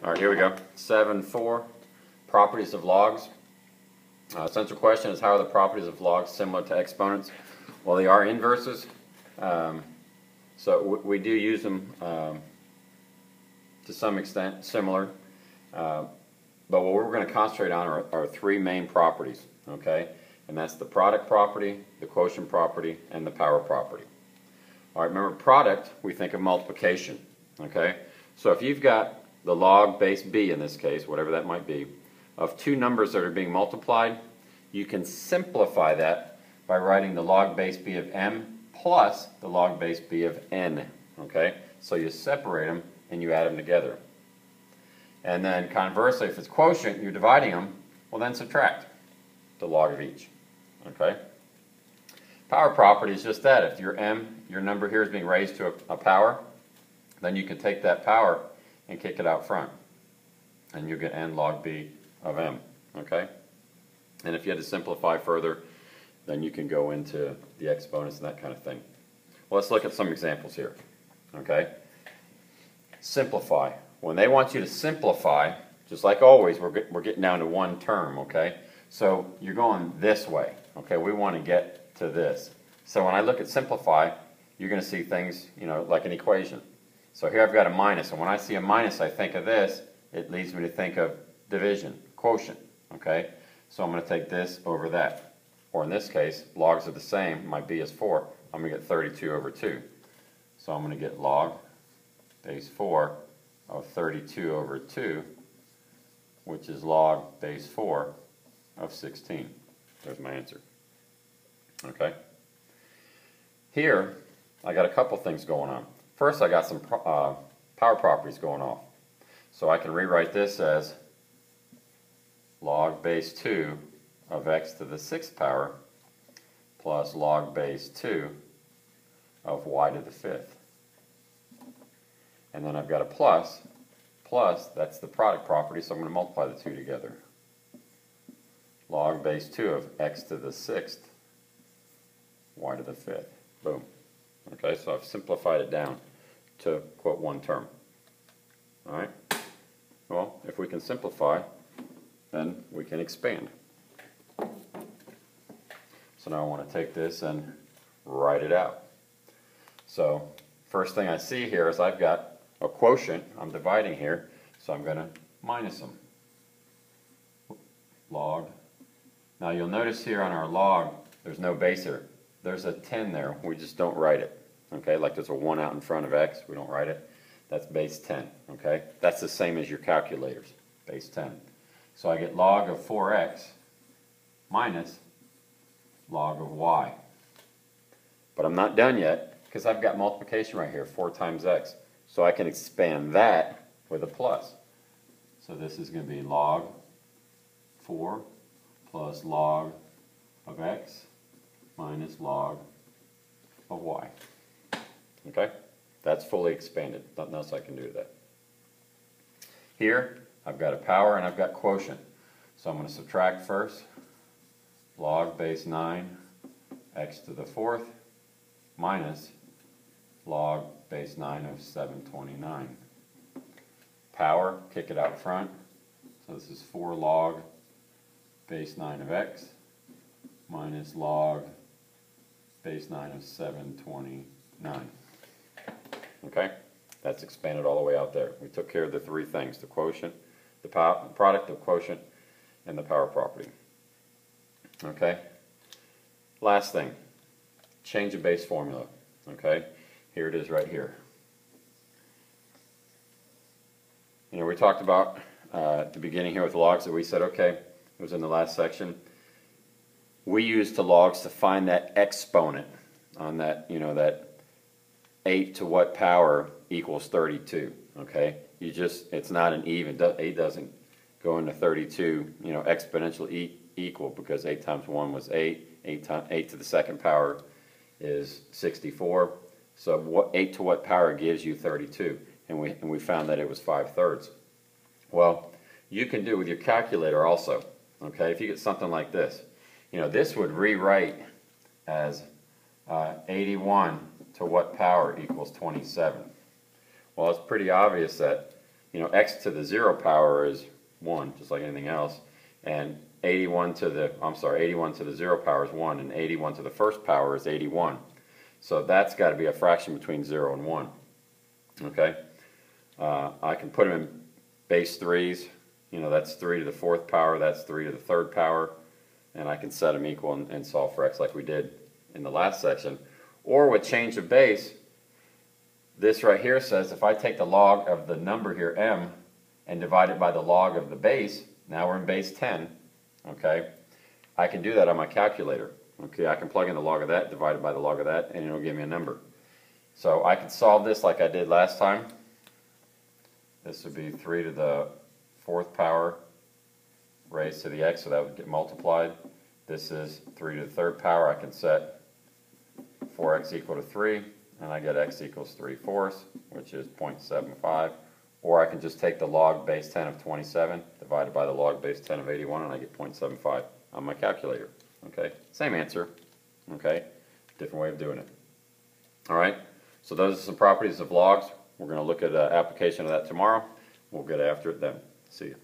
All right, here we go. 7.4, properties of logs. Central question is, how are the properties of logs similar to exponents? Well, they are inverses, so we do use them to some extent similar. But what we're going to concentrate on are three main properties, okay? And that's the product property, the quotient property, and the power property. All right, remember product, we think of multiplication, okay? So if you've got the log base b, in this case, whatever that might be, of two numbers that are being multiplied, you can simplify that by writing the log base b of m plus the log base b of n, okay? So you separate them and you add them together. And then conversely, if it's quotient, you're dividing them, well then subtract the log of each, okay? Power property is just that. If your m, your number here, is being raised to a power, then you can take that power and kick it out front, and you get n log b of m, okay? And if you had to simplify further, then you can go into the exponents and that kind of thing. Well, let's look at some examples here, okay? Simplify. When they want you to simplify, just like always, we're getting down to one term, okay? So you're going this way, okay? We want to get to this. So when I look at simplify, you're going to see things, you know, like an equation. So here I've got a minus, and when I see a minus, I think of this. It leads me to think of division, quotient, okay? So I'm going to take this over that. Or in this case, logs are the same. My b is 4. I'm going to get 32 over 2. So I'm going to get log base 4 of 32 over 2, which is log base 4 of 16. There's my answer. Okay? Here, I got a couple things going on. First, I got some power properties going off. So I can rewrite this as log base 2 of x to the 6th power plus log base 2 of y to the 5th. And then I've got a plus, that's the product property, so I'm going to multiply the two together. Log base 2 of x to the 6th, y to the 5th. Boom. Okay, so I've simplified it down to, quote, one term. All right? Well, if we can simplify, then we can expand. So now I want to take this and write it out. So first thing I see here is I've got a quotient. I'm dividing here, so I'm going to minus them. Log. Now you'll notice here on our log, there's no base here. There's a 10 there. We just don't write it. Okay, like there's a 1 out in front of x. We don't write it. That's base 10. Okay, that's the same as your calculators, base 10. So I get log of 4x minus log of y. But I'm not done yet, because I've got multiplication right here, 4 times x. So I can expand that with a plus. So this is going to be log 4 plus log of x minus log of y. Okay? That's fully expanded. Nothing else I can do to that. Here, I've got a power and I've got quotient. So I'm going to subtract first. Log base 9 x to the 4th minus log base 9 of 729. Power, kick it out front. So this is 4 log base 9 of x minus log base 9 of 729. Okay? That's expanded all the way out there. We took care of the three things: the quotient, the product of quotient, and the power property. Okay? Last thing, change of base formula. Okay? Here it is right here. You know, we talked about at the beginning here with logs that we said, okay, it was in the last section. We used the logs to find that exponent on that, you know, that 8 to what power equals 32. Okay? You just, it's not an even. 8 doesn't go into 32, you know, exponential equal, because 8 times 1 was 8. 8 to the 2nd power is 64. So what 8 to what power gives you 32? And we found that it was 5/3. Well, you can do it with your calculator also. Okay, if you get something like this, you know, this would rewrite as 81 to what power equals 27. Well, it's pretty obvious that you know, x to the 0 power is 1, just like anything else, and 81 to the 0 power is 1, and 81 to the first power is 81. So that's got to be a fraction between 0 and 1. Okay? I can put them in base 3s. You know, that's 3 to the 4th power, that's 3 to the 3rd power, and I can set them equal and solve for x like we did in the last section. Or with change of base, this right here says if I take the log of the number here, m, and divide it by the log of the base, now we're in base 10, okay, I can do that on my calculator. Okay, I can plug in the log of that, divide it by the log of that, and it'll give me a number. So I can solve this like I did last time. This would be 3 to the 4th power raised to the x, so that would get multiplied. This is 3 to the 3rd power. I can set 4x equal to 3, and I get x equals 3/4, which is 0.75. Or I can just take the log base 10 of 27 divided by the log base 10 of 81, and I get 0.75 on my calculator. Okay, same answer. Okay, different way of doing it. All right, so those are some properties of logs. We're going to look at an application of that tomorrow. We'll get after it then. See you.